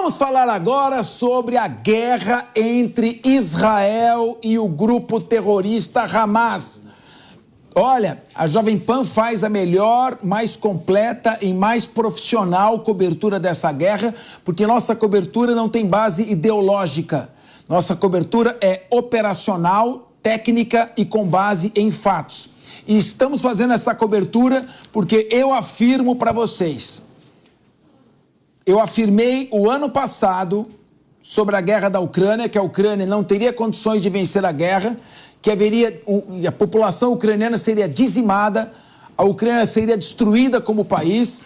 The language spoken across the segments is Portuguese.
Vamos falar agora sobre a guerra entre Israel e o grupo terrorista Hamas. Olha, a Jovem Pan faz a melhor, mais completa e mais profissional cobertura dessa guerra, porque nossa cobertura não tem base ideológica. Nossa cobertura é operacional, técnica e com base em fatos. E estamos fazendo essa cobertura porque eu afirmo para vocês. Eu afirmei o ano passado sobre a guerra da Ucrânia, que a Ucrânia não teria condições de vencer a guerra, que a população ucraniana seria dizimada, a Ucrânia seria destruída como país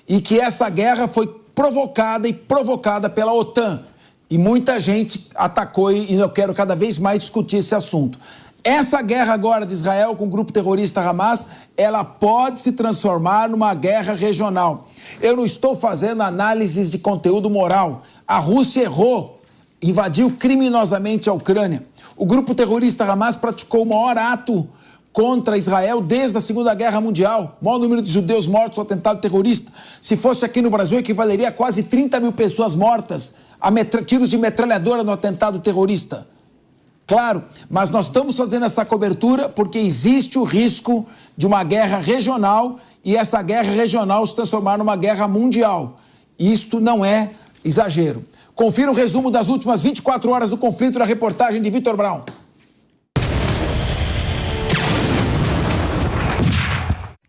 e que essa guerra foi provocada pela OTAN. E muita gente atacou e eu quero cada vez mais discutir esse assunto. Essa guerra agora de Israel com o grupo terrorista Hamas, ela pode se transformar numa guerra regional. Eu não estou fazendo análises de conteúdo moral. A Rússia errou, invadiu criminosamente a Ucrânia. O grupo terrorista Hamas praticou o maior ato contra Israel desde a Segunda Guerra Mundial. O maior número de judeus mortos no atentado terrorista. Se fosse aqui no Brasil, equivaleria a quase 30 mil pessoas mortas a tiros de metralhadora no atentado terrorista. Claro, mas nós estamos fazendo essa cobertura porque existe o risco de uma guerra regional e essa guerra regional se transformar numa guerra mundial. Isto não é exagero. Confira um resumo das últimas 24 horas do conflito na reportagem de Vitor Brown.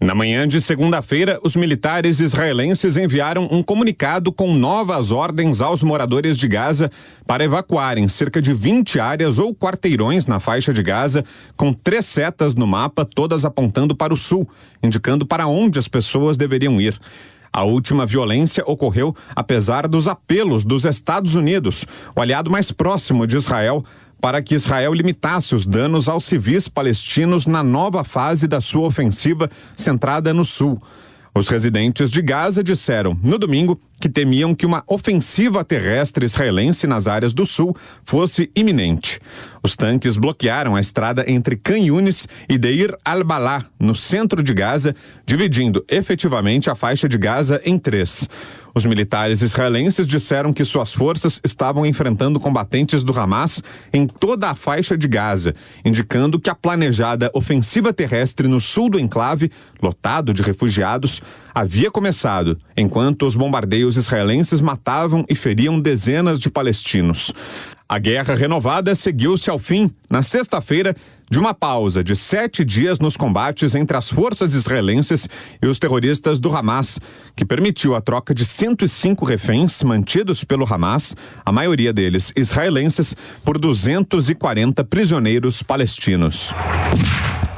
Na manhã de segunda-feira, os militares israelenses enviaram um comunicado com novas ordens aos moradores de Gaza para evacuarem cerca de 20 áreas ou quarteirões na faixa de Gaza, com 3 setas no mapa, todas apontando para o sul, indicando para onde as pessoas deveriam ir. A última violência ocorreu apesar dos apelos dos Estados Unidos, o aliado mais próximo de Israel, para que Israel limitasse os danos aos civis palestinos na nova fase da sua ofensiva centrada no sul. Os residentes de Gaza disseram, no domingo, que temiam que uma ofensiva terrestre israelense nas áreas do sul fosse iminente. Os tanques bloquearam a estrada entre Khan Yunis e Deir al-Balá, no centro de Gaza, dividindo efetivamente a faixa de Gaza em 3. Os militares israelenses disseram que suas forças estavam enfrentando combatentes do Hamas em toda a faixa de Gaza, indicando que a planejada ofensiva terrestre no sul do enclave, lotado de refugiados, havia começado, enquanto os bombardeios israelenses matavam e feriam dezenas de palestinos. A guerra renovada seguiu-se ao fim, na sexta-feira, de uma pausa de 7 dias nos combates entre as forças israelenses e os terroristas do Hamas, que permitiu a troca de 105 reféns mantidos pelo Hamas, a maioria deles israelenses, por 240 prisioneiros palestinos.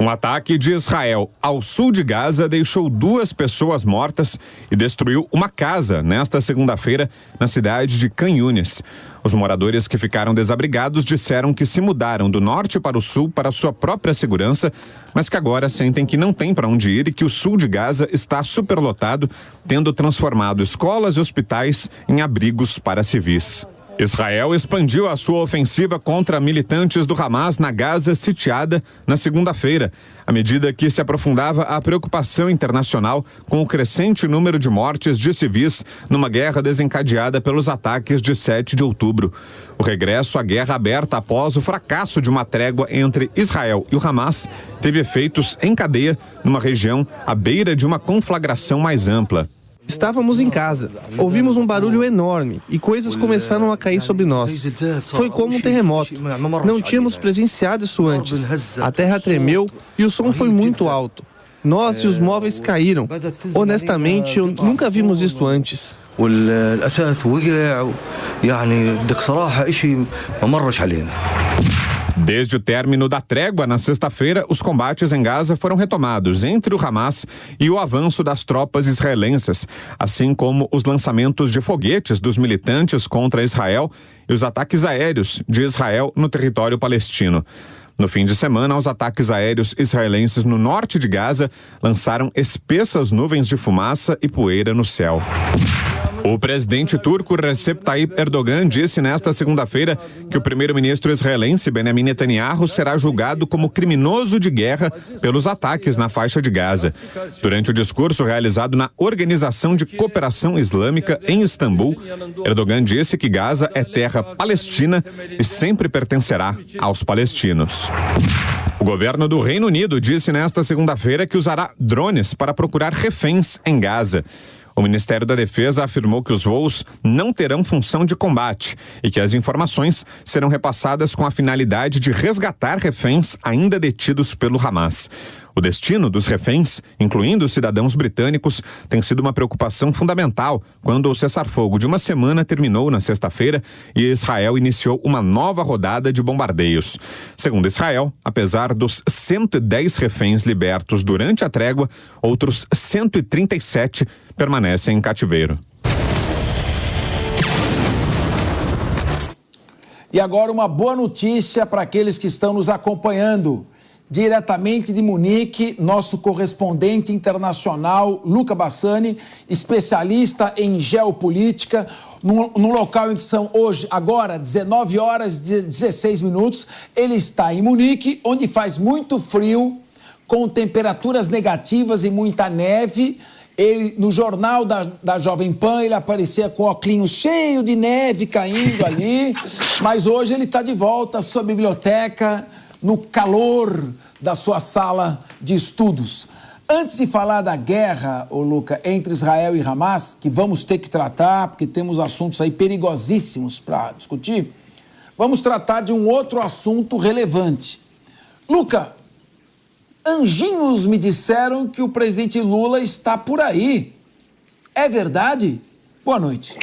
Um ataque de Israel ao sul de Gaza deixou 2 pessoas mortas e destruiu uma casa nesta segunda-feira na cidade de Khan Yunis. Os moradores que ficaram desabrigados disseram que se mudaram do norte para o sul para sua própria segurança, mas que agora sentem que não tem para onde ir e que o sul de Gaza está superlotado, tendo transformado escolas e hospitais em abrigos para civis. Israel expandiu a sua ofensiva contra militantes do Hamas na Gaza sitiada na segunda-feira, à medida que se aprofundava a preocupação internacional com o crescente número de mortes de civis numa guerra desencadeada pelos ataques de 7 de outubro. O regresso à guerra aberta após o fracasso de uma trégua entre Israel e o Hamas teve efeitos em cadeia numa região à beira de uma conflagração mais ampla. Estávamos em casa, ouvimos um barulho enorme e coisas começaram a cair sobre nós. Foi como um terremoto. Não tínhamos presenciado isso antes. A terra tremeu e o som foi muito alto. Nós e os móveis caíram. Honestamente, nunca vimos isto antes. Desde o término da trégua na sexta-feira, os combates em Gaza foram retomados entre o Hamas e o avanço das tropas israelenses, assim como os lançamentos de foguetes dos militantes contra Israel e os ataques aéreos de Israel no território palestino. No fim de semana, os ataques aéreos israelenses no norte de Gaza lançaram espessas nuvens de fumaça e poeira no céu. O presidente turco Recep Tayyip Erdogan disse nesta segunda-feira que o primeiro-ministro israelense Benjamin Netanyahu será julgado como criminoso de guerra pelos ataques na faixa de Gaza. Durante o discurso realizado na Organização de Cooperação Islâmica em Istambul, Erdogan disse que Gaza é terra palestina e sempre pertencerá aos palestinos. O governo do Reino Unido disse nesta segunda-feira que usará drones para procurar reféns em Gaza. O Ministério da Defesa afirmou que os voos não terão função de combate e que as informações serão repassadas com a finalidade de resgatar reféns ainda detidos pelo Hamas. O destino dos reféns, incluindo os cidadãos britânicos, tem sido uma preocupação fundamental quando o cessar-fogo de uma semana terminou na sexta-feira e Israel iniciou uma nova rodada de bombardeios. Segundo Israel, apesar dos 110 reféns libertos durante a trégua, outros 137 permanecem em cativeiro. E agora uma boa notícia para aqueles que estão nos acompanhando. Diretamente de Munique, nosso correspondente internacional, Luca Bassani, especialista em geopolítica, no local em que são hoje, agora, 19 horas e 16 minutos. Ele está em Munique, onde faz muito frio, com temperaturas negativas e muita neve. Ele, no jornal da Jovem Pan, ele aparecia com óculos cheio de neve caindo ali, mas hoje ele está de volta à sua biblioteca, no calor da sua sala de estudos. Antes de falar da guerra, Luca, entre Israel e Hamas, que vamos ter que tratar, porque temos assuntos aí perigosíssimos para discutir, vamos tratar de um outro assunto relevante. Luca, anjinhos me disseram que o presidente Lula está por aí. É verdade? Boa noite.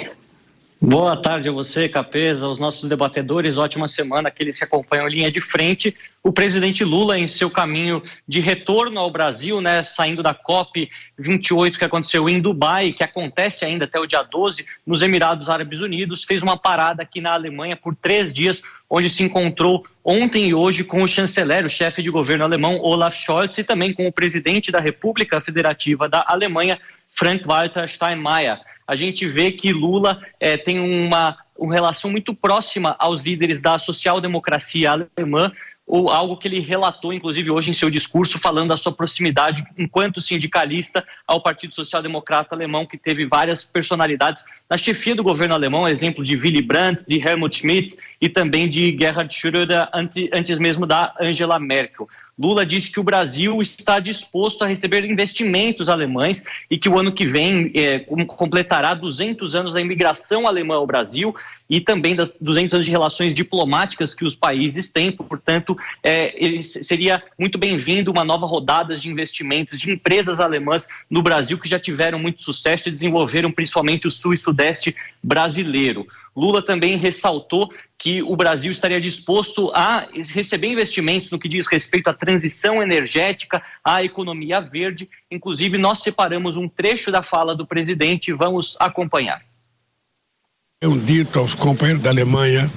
Boa tarde a você, Capeza, aos nossos debatedores. Ótima semana, aqueles que acompanham a linha de frente. O presidente Lula, em seu caminho de retorno ao Brasil, saindo da COP28 que aconteceu em Dubai, que acontece ainda até o dia 12, nos Emirados Árabes Unidos, fez uma parada aqui na Alemanha por 3 dias, onde se encontrou ontem e hoje com o chanceler, o chefe de governo alemão, Olaf Scholz, e também com o presidente da República Federativa da Alemanha, Frank-Walter Steinmeier. A gente vê que Lula tem uma relação muito próxima aos líderes da social-democracia alemã, ou algo que ele relatou, inclusive, hoje em seu discurso, falando da sua proximidade enquanto sindicalista ao Partido Social Democrata Alemão, que teve várias personalidades na chefia do governo alemão, exemplo de Willy Brandt, de Helmut Schmidt e também de Gerhard Schröder, antes mesmo da Angela Merkel. Lula disse que o Brasil está disposto a receber investimentos alemães e que o ano que vem completará 200 anos da imigração alemã ao Brasil e também das 200 anos de relações diplomáticas que os países têm. Portanto, seria muito bem-vindo uma nova rodada de investimentos de empresas alemãs no Brasil que já tiveram muito sucesso e desenvolveram principalmente o sul e sudeste brasileiro. Lula também ressaltou que o Brasil estaria disposto a receber investimentos no que diz respeito à transição energética, à economia verde. Inclusive, nós separamos um trecho da fala do presidente e vamos acompanhar. Eu dito aos companheiros da Alemanha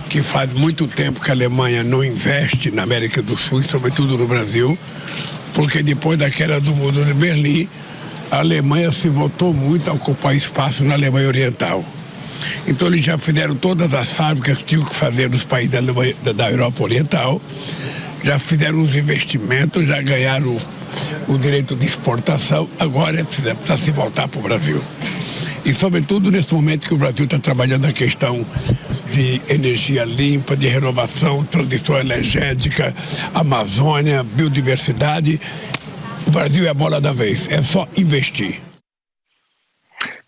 que faz muito tempo que a Alemanha não investe na América do Sul, sobretudo no Brasil, porque depois da queda do muro de Berlim, a Alemanha se voltou muito a ocupar espaço na Alemanha Oriental. Então eles já fizeram todas as fábricas que tinham que fazer nos países da Europa Oriental, já fizeram os investimentos, já ganharam o direito de exportação, agora precisa se voltar para o Brasil. E sobretudo nesse momento que o Brasil está trabalhando a questão de energia limpa, de renovação, transição energética, Amazônia, biodiversidade, o Brasil é a bola da vez, é só investir.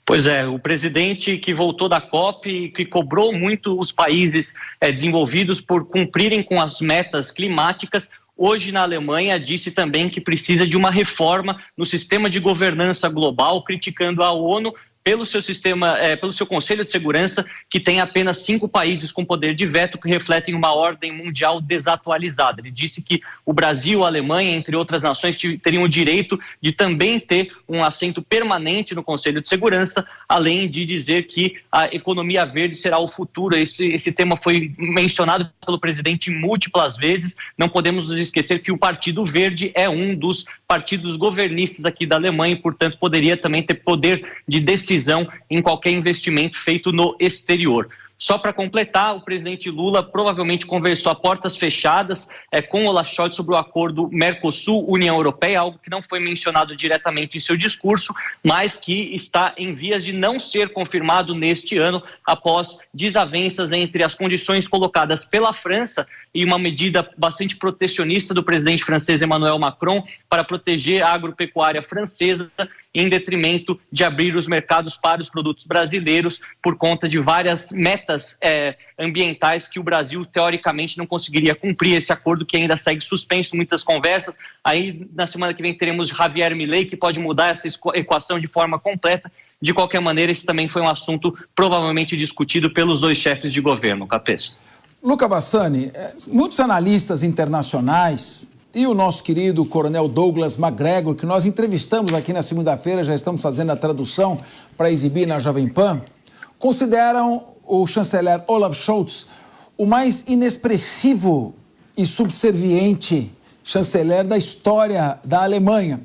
Pois é, o presidente que voltou da COP, que cobrou muito os países desenvolvidos por cumprirem com as metas climáticas, hoje na Alemanha disse também que precisa de uma reforma no sistema de governança global, criticando a ONU pelo seu sistema, pelo seu Conselho de Segurança, que tem apenas 5 países com poder de veto, que refletem uma ordem mundial desatualizada. Ele disse que o Brasil, a Alemanha, entre outras nações, teriam o direito de também ter um assento permanente no Conselho de Segurança, além de dizer que a economia verde será o futuro. Esse tema foi mencionado pelo presidente múltiplas vezes. Não podemos nos esquecer que o Partido Verde é um dos partidos governistas aqui da Alemanha e, portanto, poderia também ter poder de decisão decisão em qualquer investimento feito no exterior. Só para completar, o presidente Lula provavelmente conversou a portas fechadas com Olaf Scholz sobre o acordo Mercosul-União Europeia, algo que não foi mencionado diretamente em seu discurso, mas que está em vias de não ser confirmado neste ano, após desavenças entre as condições colocadas pela França e uma medida bastante protecionista do presidente francês Emmanuel Macron para proteger a agropecuária francesa, em detrimento de abrir os mercados para os produtos brasileiros por conta de várias metas ambientais que o Brasil, teoricamente, não conseguiria cumprir. Esse acordo que ainda segue suspenso, muitas conversas. Aí, na semana que vem, teremos Javier Milei, que pode mudar essa equação de forma completa. De qualquer maneira, esse também foi um assunto provavelmente discutido pelos dois chefes de governo, Capês. Luca Bassani, muitos analistas internacionais e o nosso querido coronel Douglas MacGregor, que nós entrevistamos aqui na segunda-feira, já estamos fazendo a tradução para exibir na Jovem Pan, consideram o chanceler Olaf Scholz o mais inexpressivo e subserviente chanceler da história da Alemanha.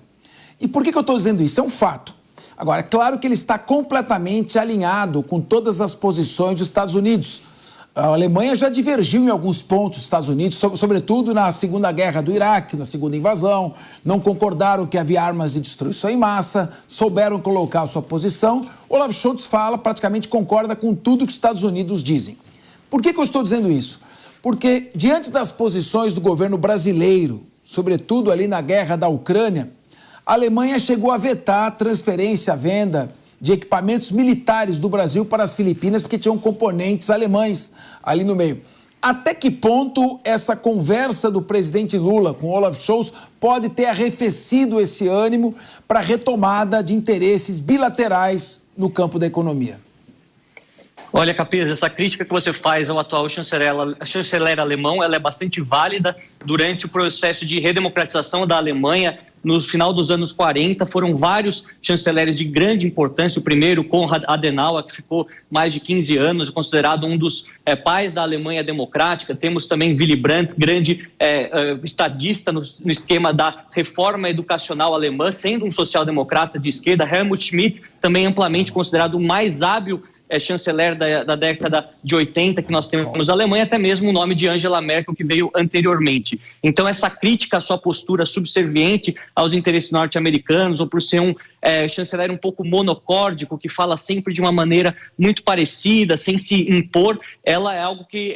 E por que eu estou dizendo isso? É um fato. Agora, é claro que ele está completamente alinhado com todas as posições dos Estados Unidos. A Alemanha já divergiu em alguns pontos dos Estados Unidos, sobretudo na Segunda Guerra do Iraque, na segunda invasão, não concordaram que havia armas de destruição em massa, souberam colocar a sua posição. Olaf Scholz praticamente concorda com tudo que os Estados Unidos dizem. Por que eu estou dizendo isso? Porque diante das posições do governo brasileiro, sobretudo ali na guerra da Ucrânia, a Alemanha chegou a vetar a transferência, a venda de equipamentos militares do Brasil para as Filipinas, porque tinham componentes alemães ali no meio. Até que ponto essa conversa do presidente Lula com Olaf Scholz pode ter arrefecido esse ânimo para a retomada de interesses bilaterais no campo da economia? Olha, Capês, essa crítica que você faz ao atual chanceler alemão, ela é bastante válida. Durante o processo de redemocratização da Alemanha, no final dos anos 40, foram vários chanceleres de grande importância. O primeiro, Konrad Adenauer, que ficou mais de 15 anos, considerado um dos pais da Alemanha democrática. Temos também Willy Brandt, grande estadista no esquema da reforma educacional alemã, sendo um social-democrata de esquerda. Helmut Schmidt, também amplamente considerado o mais hábil chanceler da década de 80 que nós temos na Alemanha, até mesmo o nome de Angela Merkel, que veio anteriormente. Então, essa crítica à sua postura subserviente aos interesses norte-americanos, ou por ser um chanceler um pouco monocórdico, que fala sempre de uma maneira muito parecida, sem se impor, ela é algo que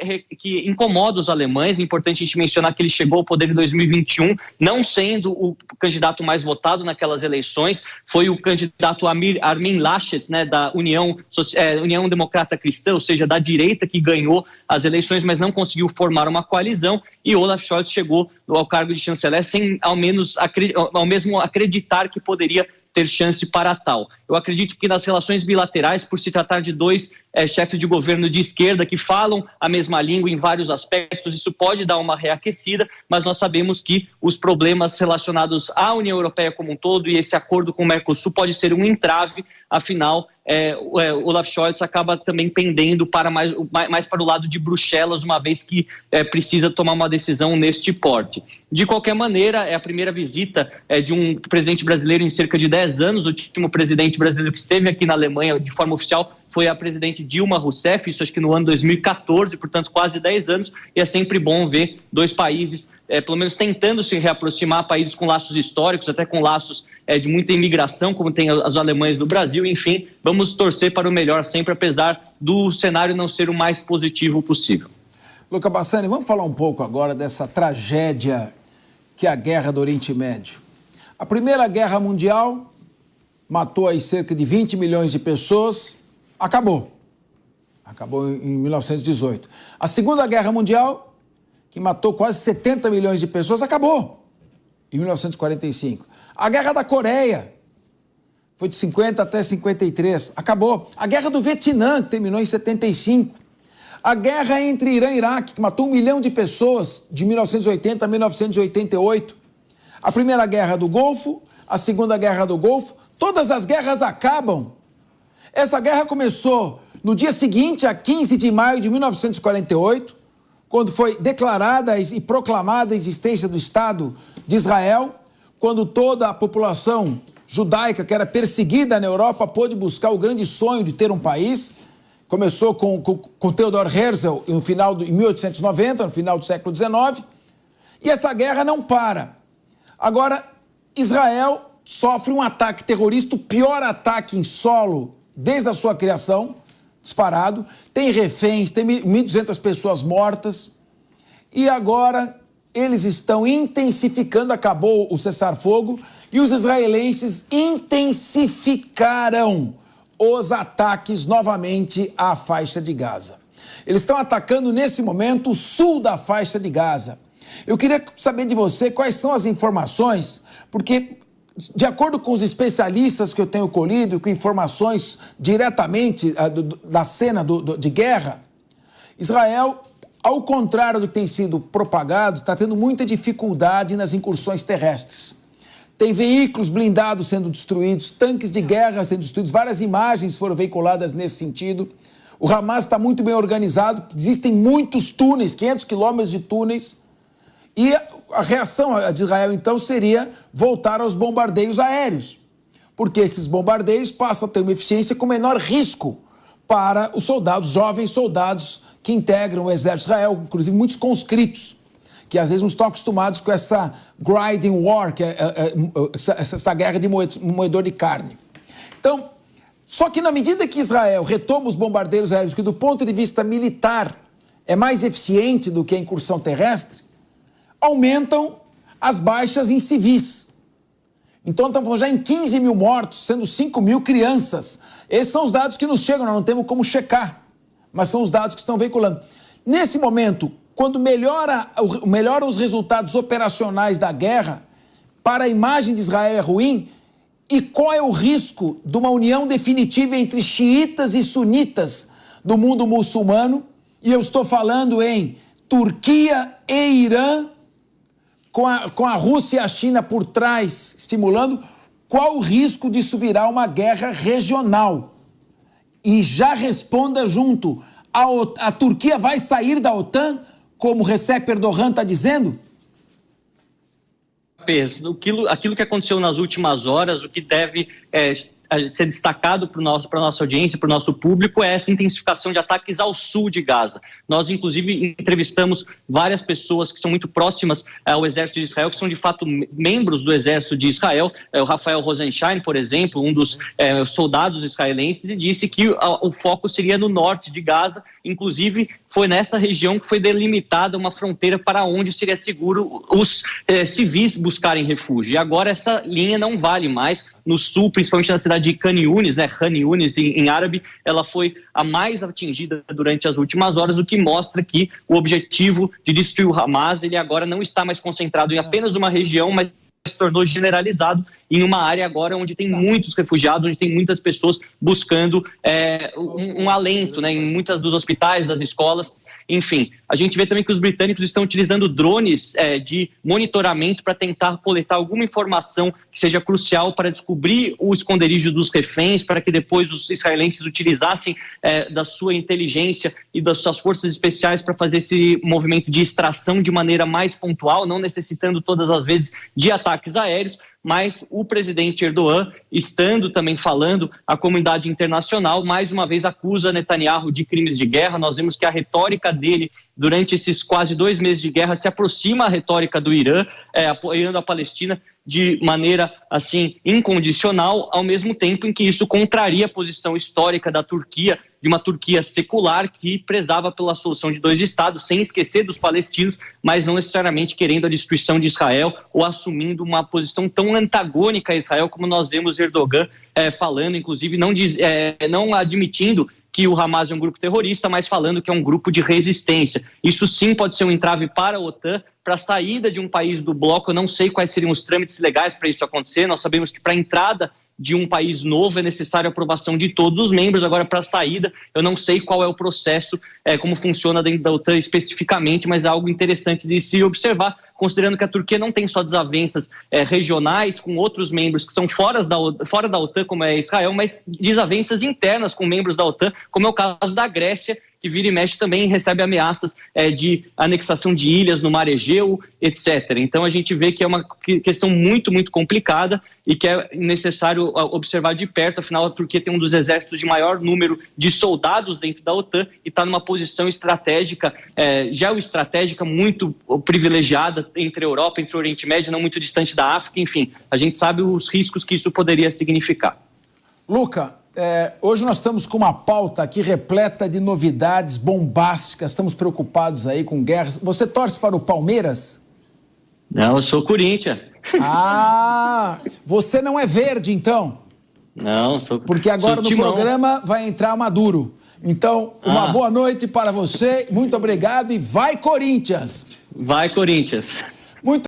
incomoda os alemães. É importante a gente mencionar que ele chegou ao poder em 2021, não sendo o candidato mais votado naquelas eleições, foi o candidato Armin Laschet, né, da União Democrata Cristã, ou seja, da direita, que ganhou as eleições, mas não conseguiu formar uma coalizão, e Olaf Scholz chegou ao cargo de chanceler sem ao mesmo acreditar que poderia ter chance para tal. Eu acredito que nas relações bilaterais, por se tratar de dois chefes de governo de esquerda que falam a mesma língua em vários aspectos, isso pode dar uma reaquecida, mas nós sabemos que os problemas relacionados à União Europeia como um todo e esse acordo com o Mercosul pode ser um entrave. Afinal, Olaf Scholz acaba também pendendo para mais para o lado de Bruxelas, uma vez que precisa tomar uma decisão neste porte. De qualquer maneira, é a primeira visita de um presidente brasileiro em cerca de 10 anos. O último presidente brasileiro que esteve aqui na Alemanha de forma oficial foi a presidente Dilma Rousseff, isso acho que no ano 2014, portanto quase 10 anos, e é sempre bom ver dois países, pelo menos tentando se reaproximar, países com laços históricos, até com laços de muita imigração, como tem os alemães do Brasil. Enfim, vamos torcer para o melhor sempre, apesar do cenário não ser o mais positivo possível. Luca Bassani, vamos falar um pouco agora dessa tragédia que é a Guerra do Oriente Médio. A Primeira Guerra Mundial matou aí cerca de 20 milhões de pessoas, acabou em 1918. A Segunda Guerra Mundial, que matou quase 70 milhões de pessoas, acabou em 1945. A Guerra da Coreia foi de 50 até 53, acabou. A Guerra do Vietnã, que terminou em 75. A guerra entre Irã e Iraque, que matou 1 milhão de pessoas de 1980 a 1988. A Primeira Guerra do Golfo, a Segunda Guerra do Golfo, todas as guerras acabam. Essa guerra começou no dia seguinte, a 15 de maio de 1948, quando foi declarada e proclamada a existência do Estado de Israel, quando toda a população judaica que era perseguida na Europa pôde buscar o grande sonho de ter um país. Começou com Theodor Herzl em 1890, no final do século XIX, e essa guerra não para. Agora, Israel sofre um ataque terrorista, o pior ataque em solo desde a sua criação, disparado. Tem reféns, tem 1.200 pessoas mortas, e agora eles estão intensificando, acabou o cessar-fogo, e os israelenses intensificaram os ataques novamente à faixa de Gaza. Eles estão atacando nesse momento o sul da faixa de Gaza. Eu queria saber de você quais são as informações, porque de acordo com os especialistas que eu tenho colhido, com informações diretamente da cena de guerra, Israel, ao contrário do que tem sido propagado, está tendo muita dificuldade nas incursões terrestres. Tem veículos blindados sendo destruídos, tanques de guerra sendo destruídos, várias imagens foram veiculadas nesse sentido. O Hamas está muito bem organizado, existem muitos túneis, 500 quilômetros de túneis, e a reação de Israel, então, seria voltar aos bombardeios aéreos, porque esses bombardeios passam a ter uma eficiência com menor risco para os soldados, jovens soldados que integram o exército de Israel, inclusive muitos conscritos, que às vezes não estão acostumados com essa grinding war, que é essa guerra de moedor de carne. Então, só que na medida que Israel retoma os bombardeiros aéreos, que do ponto de vista militar é mais eficiente do que a incursão terrestre, aumentam as baixas em civis. Então estamos falando já em 15 mil mortos, sendo 5 mil crianças. Esses são os dados que nos chegam, nós não temos como checar, mas são os dados que estão veiculando. Nesse momento, quando melhoram os resultados operacionais da guerra, para a imagem de Israel é ruim, e qual é o risco de uma união definitiva entre xiitas e sunitas do mundo muçulmano? E eu estou falando em Turquia e Irã, com a Rússia e a China por trás, estimulando. Qual o risco disso virar uma guerra regional? E já responda junto, a Turquia vai sair da OTAN, como Recep Erdogan está dizendo? Aquilo que aconteceu nas últimas horas, o que deve ser destacado para a nossa audiência, para o nosso público, é essa intensificação de ataques ao sul de Gaza. Nós, inclusive, entrevistamos várias pessoas que são muito próximas ao exército de Israel, que são, de fato, membros do exército de Israel. O Rafael Rosenstein, por exemplo, um dos soldados israelenses, e disse que o foco seria no norte de Gaza. Inclusive, foi nessa região que foi delimitada uma fronteira para onde seria seguro os civis buscarem refúgio. E agora essa linha não vale mais. No sul, principalmente na cidade de Khan Yunis, Khan Yunis em árabe, ela foi a mais atingida durante as últimas horas, o que mostra que o objetivo de destruir o Hamas, ele agora não está mais concentrado em apenas uma região, mas se tornou generalizado em uma área agora onde tem muitos refugiados, onde tem muitas pessoas buscando um alento, em muitos dos hospitais, das escolas. Enfim, a gente vê também que os britânicos estão utilizando drones de monitoramento para tentar coletar alguma informação que seja crucial para descobrir o esconderijo dos reféns, para que depois os israelenses utilizassem da sua inteligência e das suas forças especiais para fazer esse movimento de extração de maneira mais pontual, não necessitando todas as vezes de ataques aéreos. Mas o presidente Erdogan, estando também falando, a comunidade internacional mais uma vez acusa Netanyahu de crimes de guerra. Nós vemos que a retórica dele durante esses quase 2 meses de guerra se aproxima à retórica do Irã, apoiando a Palestina de maneira, assim, incondicional, ao mesmo tempo em que isso contraria a posição histórica da Turquia, de uma Turquia secular que prezava pela solução de 2 estados, sem esquecer dos palestinos, mas não necessariamente querendo a destruição de Israel ou assumindo uma posição tão antagônica a Israel como nós vemos Erdogan falando, inclusive não admitindo que o Hamas é um grupo terrorista, mas falando que é um grupo de resistência. Isso sim pode ser um entrave para a OTAN, para a saída de um país do bloco. Eu não sei quais seriam os trâmites legais para isso acontecer. Nós sabemos que para a entrada de um país novo é necessária a aprovação de todos os membros. Agora, para a saída, eu não sei qual é o processo, como funciona dentro da OTAN especificamente, mas é algo interessante de se observar, considerando que a Turquia não tem só desavenças regionais com outros membros que são fora da OTAN, como é Israel, mas desavenças internas com membros da OTAN, como é o caso da Grécia, que e vira e mexe também recebe ameaças de anexação de ilhas no mar Egeu, etc. Então a gente vê que é uma questão muito, muito complicada e que é necessário observar de perto, afinal a Turquia tem um dos exércitos de maior número de soldados dentro da OTAN e está numa posição estratégica, geoestratégica muito privilegiada entre a Europa, entre o Oriente Médio, não muito distante da África, enfim, a gente sabe os riscos que isso poderia significar. Luca, hoje nós estamos com uma pauta aqui repleta de novidades bombásticas, estamos preocupados aí com guerras. Você torce para o Palmeiras? Não, eu sou Corinthians. Ah, você não é verde, então? Não, sou Porque agora no programa vai entrar Maduro. Então, uma boa noite para você, muito obrigado e vai Corinthians! Vai Corinthians! Muito